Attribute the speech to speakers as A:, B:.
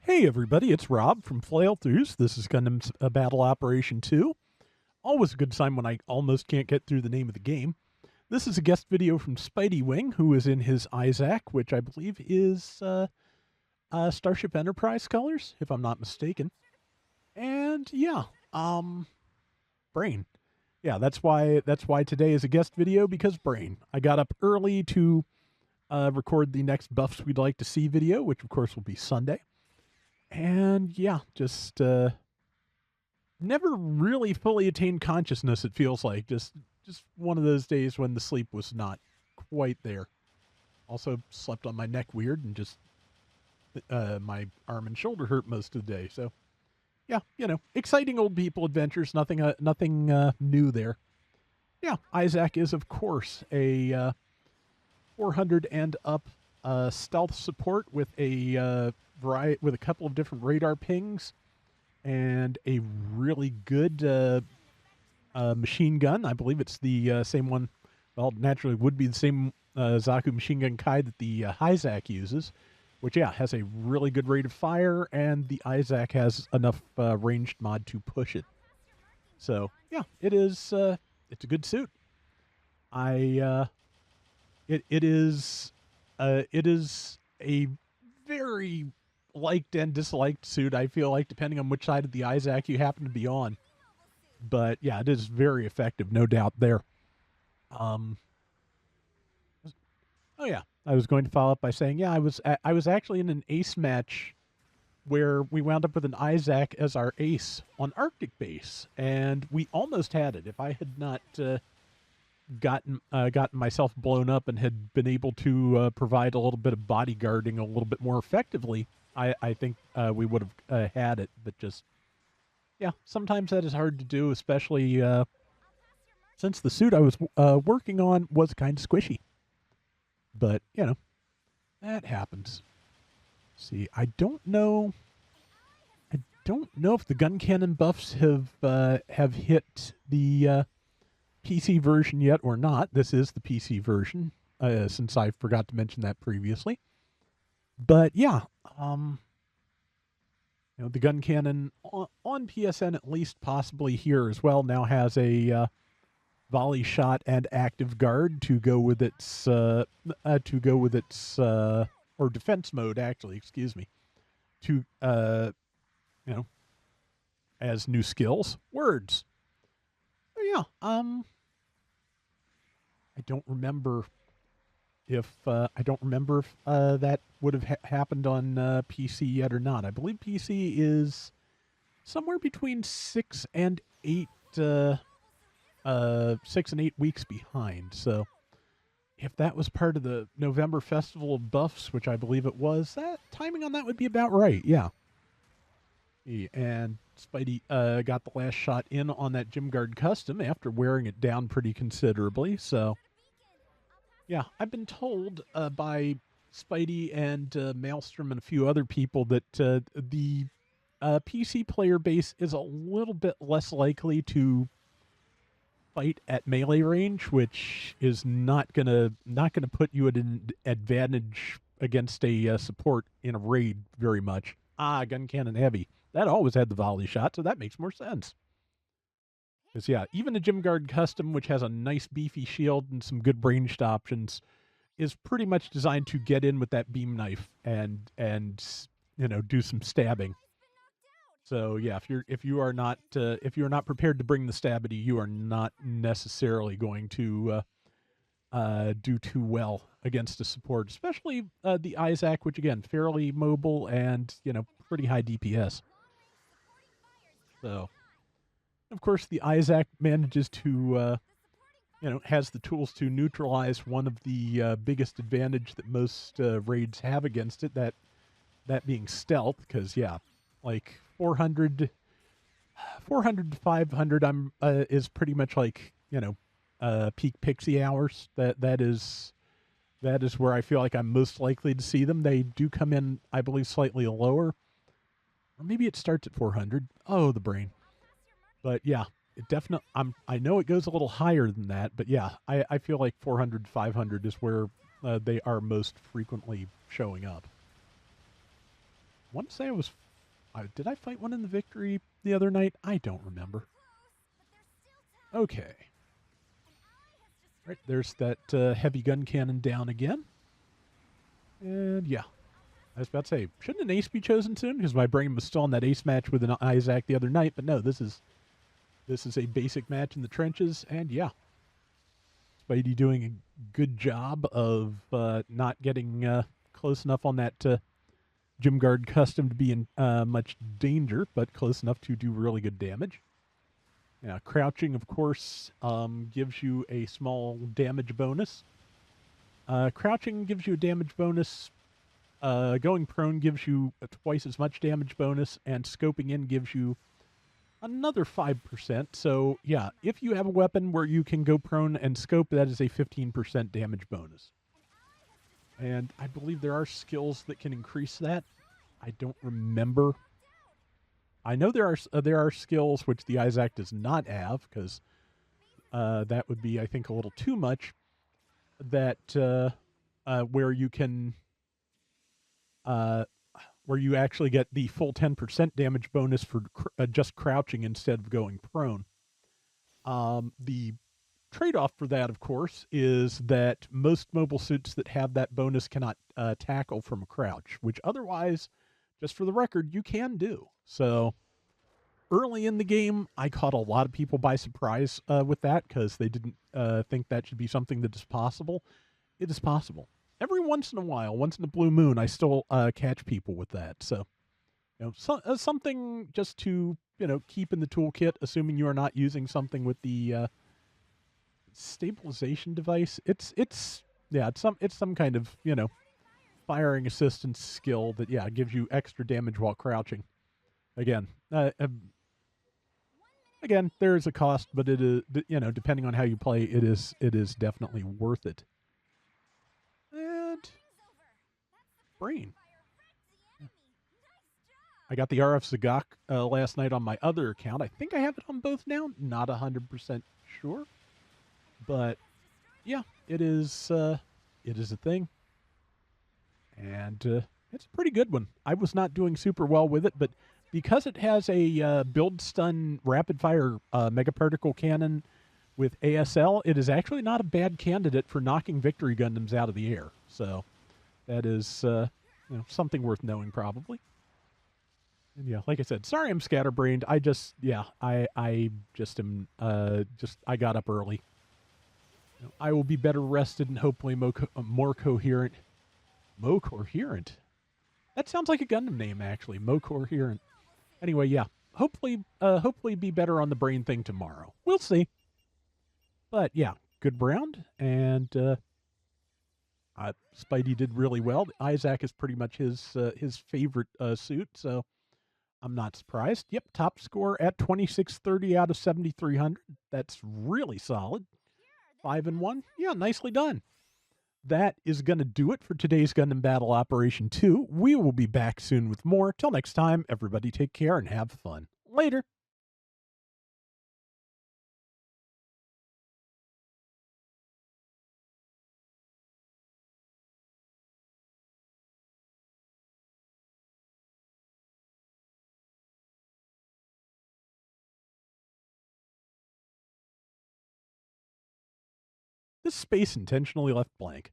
A: Hey everybody, it's Rob from Flailthroughs. This is Gundam's Battle Operation 2. Always a good sign when I almost can't get through the name of the game. This is a guest video from Spidey Wing, who is in his Eyezack, which I believe is Starship Enterprise colors, if I'm not mistaken. And yeah, Brain. Yeah, that's why today is a guest video, because Brain. I got up early to record the next Buffs We'd Like to See video, which of course will be Sunday. And yeah, just never really fully attained consciousness, it feels like. Just one of those days when the sleep was not quite there. Also slept on my neck weird, and just my arm and shoulder hurt most of the day. So yeah, exciting old people adventures, nothing new there. Yeah, Eyezack is of course a 400 and up stealth support with a with a couple of different radar pings and a really good machine gun. I believe it's the same one. Well, naturally would be the same Zaku machine gun Kai that the Eyezack uses, which yeah has a really good rate of fire, and the Eyezack has enough ranged mod to push it. So yeah, it's a good suit. It is a very liked and disliked suit, I feel like, depending on which side of the Eyezack you happen to be on. But yeah, it is very effective, no doubt there. Oh yeah, I was going to follow up by saying, yeah, I was actually in an ace match where we wound up with an Eyezack as our ace on Arctic base, and we almost had it. If I had not gotten myself blown up and had been able to provide a little bit of bodyguarding a little bit more effectively, I think we would have had it. But just, yeah, sometimes that is hard to do, especially since the suit I was working on was kind of squishy. But, that happens. See, I don't know if the gun cannon buffs have hit the PC version yet or not. This is the PC version, since I forgot to mention that previously. But yeah, the gun cannon on PSN, at least, possibly here as well, now has a volley shot and active guard to go with its or defense mode, actually, excuse me, to as new skills. Words. So yeah, I don't remember if that would have happened on PC yet or not. I believe PC is somewhere between 6 and 8 weeks behind. So if that was part of the November Festival of Buffs, which I believe it was, that timing on that would be about right. Yeah. And Spidey got the last shot in on that Gym Guard custom after wearing it down pretty considerably. So yeah, I've been told by Spidey and Maelstrom and a few other people that the PC player base is a little bit less likely to fight at melee range, which is not gonna put you at an advantage against a support in a raid very much. Gun cannon heavy. That always had the volley shot, so that makes more sense. Because yeah, even a Gym Guard custom, which has a nice beefy shield and some good ranged options, is pretty much designed to get in with that beam knife and do some stabbing. So yeah, if you are not prepared to bring the stabity, you are not necessarily going to do too well against a support, especially the Eyezack, which again fairly mobile and pretty high DPS. So, of course, the Eyezack manages to has the tools to neutralize one of the biggest advantage that most raids have against it, that being stealth. Because yeah, like 400 to 500 is pretty much like peak pixie hours. That is where I feel like I'm most likely to see them. They do come in, I believe, slightly lower, or maybe it starts at 400. Oh, the brain. But yeah, it definitely. I know it goes a little higher than that, but yeah, I feel like 400 500 is where they are most frequently showing up. want to say did I fight one in the victory the other night? I don't remember. Okay. Right, there's that heavy gun cannon down again. And yeah, I was about to say, shouldn't an ace be chosen soon? Because my brain was still on that ace match with an Eyezack the other night. But no, this is a basic match in the trenches. And yeah, Spidey doing a good job of not getting close enough on that Gym Guard custom to be in much danger, but close enough to do really good damage. Yeah, crouching, of course, gives you a small damage bonus. Crouching gives you a damage bonus. Going prone gives you twice as much damage bonus, and scoping in gives you another 5%. So, yeah, if you have a weapon where you can go prone and scope, that is a 15% damage bonus. And I believe there are skills that can increase that. I don't remember. I know there are skills which the Eyezack does not have, because that would be, I think, a little too much. That where you can where you actually get the full 10% damage bonus for just crouching instead of going prone. The trade-off for that, of course, is that most mobile suits that have that bonus cannot tackle from a crouch, which otherwise, just for the record, you can do. So early in the game, I caught a lot of people by surprise with that, because they didn't think that should be something that is possible. It is possible. Every once in a while, once in a blue moon, I still catch people with that. So, something just to, keep in the toolkit, assuming you are not using something with the stabilization device. It's some kind of, firing assistance skill that, gives you extra damage while crouching. Again, there is a cost, but it is, depending on how you play, it is definitely worth it. And brain. I got the RF Zagak last night on my other account. I think I have it on both now. Not 100% sure, but yeah, it is a thing, and it's a pretty good one. I was not doing super well with it, but because it has a build stun rapid fire mega particle cannon with ASL, it is actually not a bad candidate for knocking Victory Gundams out of the air. So that is something worth knowing, probably. And yeah, like I said, sorry I'm scatterbrained. I just I just am I got up early. I will be better rested and hopefully more coherent. Mo coherent. That sounds like a Gundam name, actually. Mo coherent. Anyway, yeah. Hopefully be better on the brain thing tomorrow. We'll see. But yeah, good round, and Spidey did really well. Eyezack is pretty much his favorite suit, so I'm not surprised. Yep, top score at 2630 out of 7300. That's really solid. 5-1. Yeah, nicely done. That is going to do it for today's Gundam Battle Operation 2. We will be back soon with more. Till next time, everybody take care and have fun. Later. This space intentionally left blank.